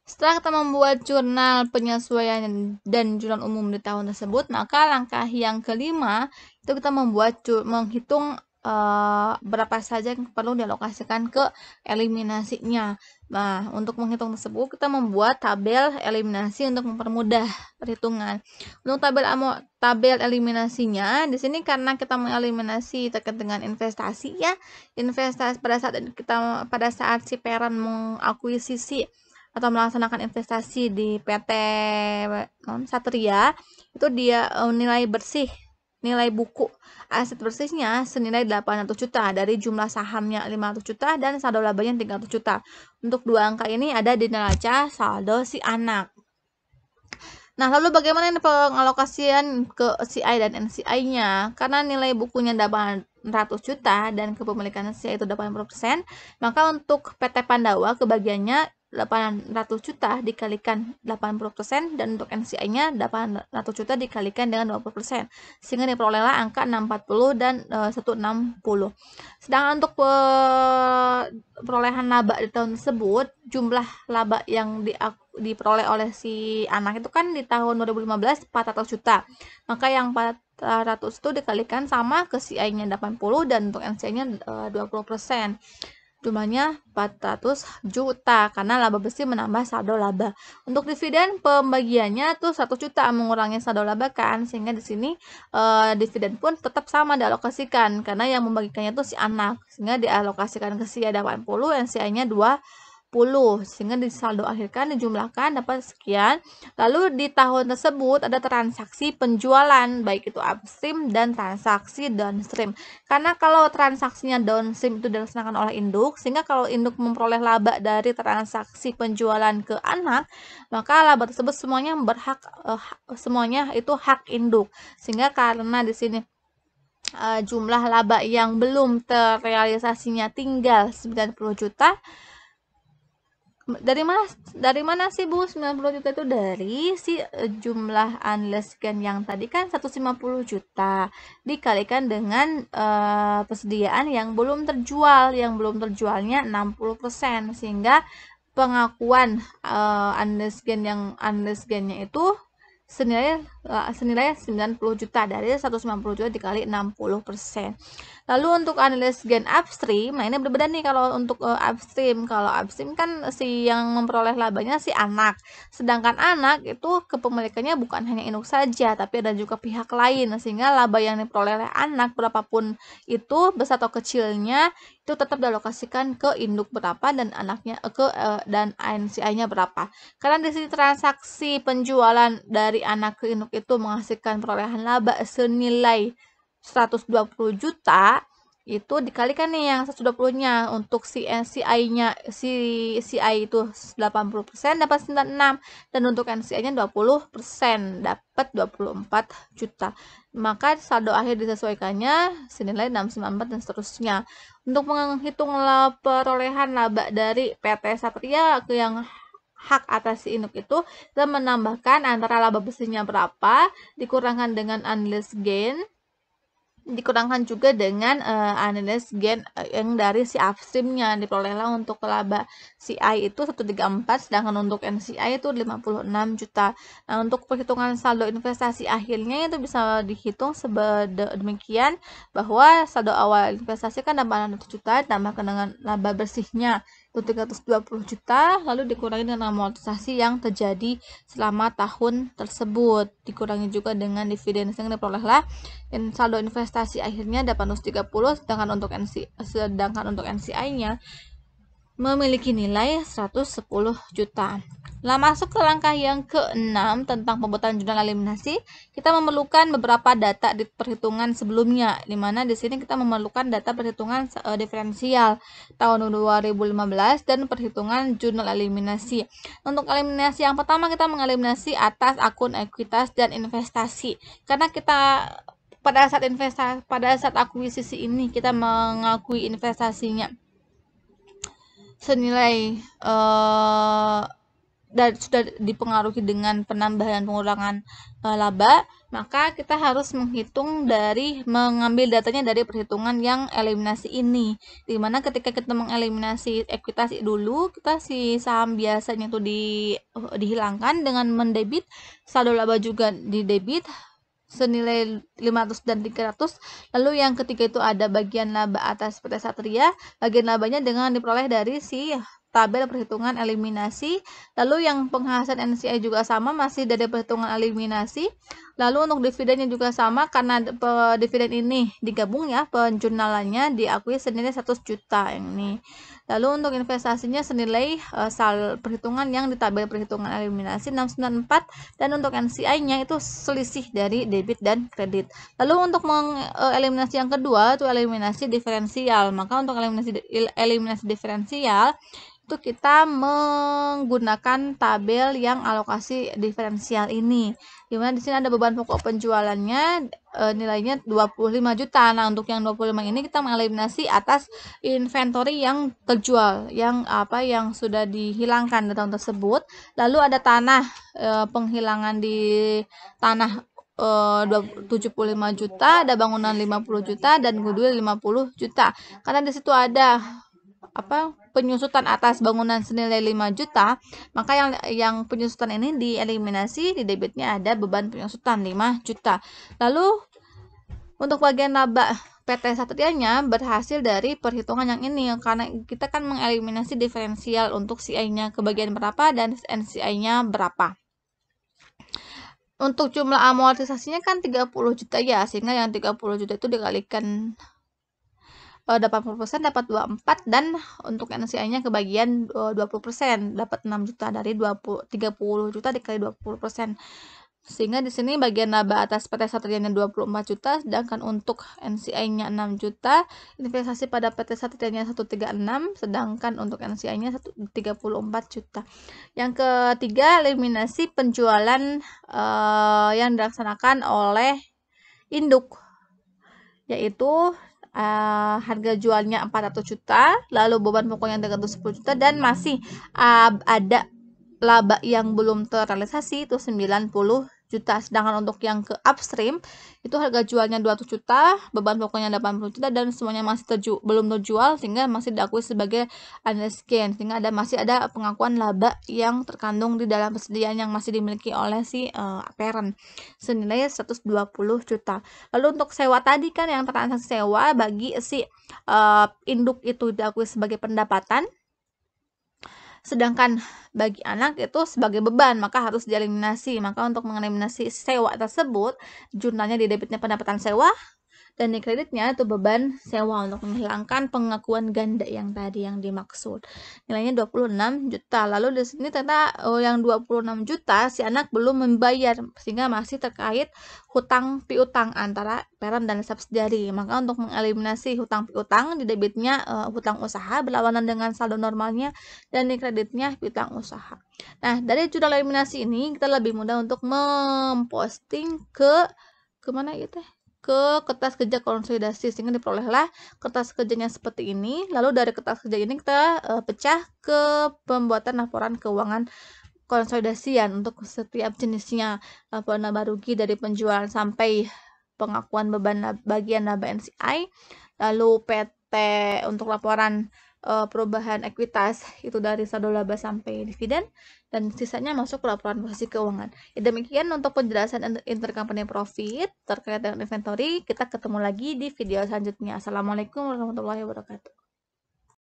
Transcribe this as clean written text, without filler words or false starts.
Setelah kita membuat jurnal penyesuaian dan jurnal umum di tahun tersebut, maka langkah yang kelima itu kita menghitung berapa saja yang perlu dialokasikan ke eliminasinya. Nah, untuk menghitung tersebut kita membuat tabel eliminasi untuk mempermudah perhitungan. Untuk tabel eliminasinya di sini karena kita mengeliminasi terkait dengan investasi ya, investasi pada saat si parent mengakuisisi atau melaksanakan investasi di PT Satria itu dia nilai bersih, nilai buku aset bersihnya senilai 800 juta dari jumlah sahamnya 500 juta dan saldo labanya 300 juta. Untuk dua angka ini ada di neraca saldo si anak. Nah, lalu bagaimana ini pengalokasian ke CI dan NCI-nya? Karena nilai bukunya 800 juta dan kepemilikan CI itu 80%, maka untuk PT Pandawa kebagiannya 800 juta dikalikan 80% dan untuk NCI-nya 800 juta dikalikan dengan 20%, sehingga diperolehlah angka 640 dan 160. Sedangkan untuk perolehan laba di tahun tersebut, jumlah laba yang diperoleh oleh si anak itu kan di tahun 2015 400 juta. Maka yang 400 itu dikalikan sama ke CI-nya 80 dan untuk NCI-nya 20%. Jumlahnya 400 juta karena laba bersih menambah saldo laba. Untuk dividen pembagiannya tuh 1 juta mengurangi saldo laba kan, sehingga di sini dividen pun tetap sama dialokasikan karena yang membagikannya tuh si anak, sehingga dialokasikan ke si 80, NCI-nya 20, sehingga di saldo akhir kan dijumlahkan dapat sekian. Lalu di tahun tersebut ada transaksi penjualan baik itu upstream dan transaksi downstream. Karena kalau transaksinya downstream itu dilaksanakan oleh induk, sehingga kalau induk memperoleh laba dari transaksi penjualan ke anak, maka laba tersebut semuanya semuanya itu hak induk. Sehingga karena di sini jumlah laba yang belum terrealisasinya tinggal 90 juta. Dari mana sih Bu 90 juta itu? Dari si jumlah unless gain yang tadi kan 150 juta dikalikan dengan persediaan yang belum terjual, yang belum terjualnya 60%, sehingga pengakuan unless gain-nya itu senilai 90 juta dari 150 juta dikali 60%. Lalu untuk unrealized gain upstream, nah ini berbeda nih kalau untuk upstream. Kalau upstream kan si yang memperoleh labanya si anak. Sedangkan anak itu kepemilikannya bukan hanya induk saja, tapi ada juga pihak lain. Sehingga laba yang diperoleh oleh anak berapapun itu besar atau kecilnya itu tetap dialokasikan ke induk berapa dan anaknya dan NCI-nya berapa. Karena di sini transaksi penjualan dari anak ke induk itu menghasilkan perolehan laba senilai 120 juta, itu dikalikan nih yang 120-nya untuk si NCI-nya si I itu 80% dapat 96 dan untuk NCI-nya 20% dapat 24 juta. Maka saldo akhir disesuaikannya senilai 694 dan seterusnya. Untuk menghitung perolehan laba dari PT Satria ke yang hak atas si induk itu, kita menambahkan antara laba bersihnya berapa dikurangkan dengan unrealized gain dikurangkan juga dengan unrealized gain yang dari si upstreamnya diperolehlah untuk laba CI itu 134, sedangkan untuk NCI itu 56 juta. Nah, untuk perhitungan saldo investasi akhirnya itu bisa dihitung demikian bahwa saldo awal investasi kan 800 juta tambahkan dengan laba bersihnya itu 320 juta lalu dikurangi dengan amortisasi yang terjadi selama tahun tersebut, dikurangi juga dengan dividen yang diperolehlah saldo investasi akhirnya 830, sedangkan untuk NCI-nya memiliki nilai 110 juta. Nah, masuk ke langkah yang ke-6 tentang pembuatan jurnal eliminasi, kita memerlukan beberapa data di perhitungan sebelumnya, di mana di sini kita memerlukan data perhitungan diferensial tahun 2015 dan perhitungan jurnal eliminasi. Untuk eliminasi yang pertama kita mengeliminasi atas akun ekuitas dan investasi. Karena kita pada saat akuisisi ini kita mengakui investasinya senilai sudah dipengaruhi dengan penambahan dan pengurangan laba, maka kita harus mengambil datanya dari perhitungan yang eliminasi ini. Dimana ketika kita mengeliminasi ekuitasi dulu, kita si saham biasanya itu dihilangkan dengan mendebit, saldo laba juga didebit senilai 500 dan 300. Lalu yang ketiga itu ada bagian laba atas PT Satria. Bagian labanya dengan diperoleh dari si tabel perhitungan eliminasi. Lalu yang penghasilan NCI juga sama, masih dari perhitungan eliminasi. Lalu untuk dividennya juga sama, karena dividen ini digabung ya, penjurnalannya diakui senilai 100 juta yang ini. Lalu untuk investasinya senilai perhitungan yang di tabel perhitungan eliminasi 694, dan untuk NCI-nya itu selisih dari debit dan kredit. Lalu untuk eliminasi yang kedua itu eliminasi diferensial. Maka untuk eliminasi diferensial itu kita menggunakan tabel yang alokasi diferensial ini, dimana di sini ada beban pokok penjualannya nilainya 25 juta. Nah, untuk yang 25 ini kita mengeliminasi atas inventory yang terjual, yang sudah dihilangkan di tahun tersebut. Lalu ada tanah, penghilangan di tanah 75 juta, ada bangunan 50 juta, dan goodwill 50 juta. Karena di situ ada penyusutan atas bangunan senilai 5 juta, maka yang penyusutan ini dieliminasi, di debitnya ada beban penyusutan 5 juta. Lalu untuk bagian laba PT Satrianya berhasil dari perhitungan yang ini, karena kita kan mengeliminasi diferensial untuk CI-nya ke bagian berapa dan NCI-nya berapa. Untuk jumlah amortisasinya kan 30 juta ya, sehingga yang 30 juta itu dikalikan 80% dapat 24, dan untuk NCI-nya kebagian 20%, dapat 6 juta dari 30 juta dikali 20%. Sehingga di sini bagian laba atas PT Satrianya 24 juta, sedangkan untuk NCI-nya 6 juta, investasi pada PT Satrianya 136, sedangkan untuk NCI-nya 34 juta. Yang ketiga, eliminasi penjualan yang dilaksanakan oleh induk, yaitu harga jualnya 400 juta, lalu beban pokoknya 310 juta, dan masih ada laba yang belum terrealisasi itu 90 juta. Sedangkan untuk yang ke upstream itu harga jualnya 200 juta, beban pokoknya 80 juta, dan semuanya masih belum terjual, sehingga masih diakui sebagai unrealized gain, sehingga masih ada pengakuan laba yang terkandung di dalam persediaan yang masih dimiliki oleh si parent senilai 120 juta. Lalu untuk sewa tadi kan, yang transaksi sewa bagi si induk itu diakui sebagai pendapatan, sedangkan bagi anak itu sebagai beban, maka harus dieliminasi. Maka untuk mengeliminasi sewa tersebut, jurnalnya di debitnya pendapatan sewa, dan di kreditnya itu beban sewa, untuk menghilangkan pengakuan ganda yang tadi yang dimaksud. Nilainya 26 juta. Lalu di sini ternyata yang 26 juta si anak belum membayar, sehingga masih terkait hutang piutang antara parent dan subsidiary. Maka untuk mengeliminasi hutang piutang, di debitnya hutang usaha berlawanan dengan saldo normalnya, dan di kreditnya piutang usaha. Nah, dari jurnal eliminasi ini kita lebih mudah untuk memposting kemana gitu, ke kertas kerja konsolidasi, sehingga diperolehlah kertas kerjanya seperti ini. Lalu dari kertas kerja ini kita pecah ke pembuatan laporan keuangan konsolidasian untuk setiap jenisnya, laporan laba rugi dari penjualan sampai pengakuan beban bagian laba NCI, lalu PT untuk laporan perubahan ekuitas itu dari saldo laba sampai dividen, dan sisanya masuk ke laporan posisi keuangan. Ya, demikian untuk penjelasan intercompany profit terkait dengan inventory. Kita ketemu lagi di video selanjutnya. Assalamualaikum warahmatullahi wabarakatuh.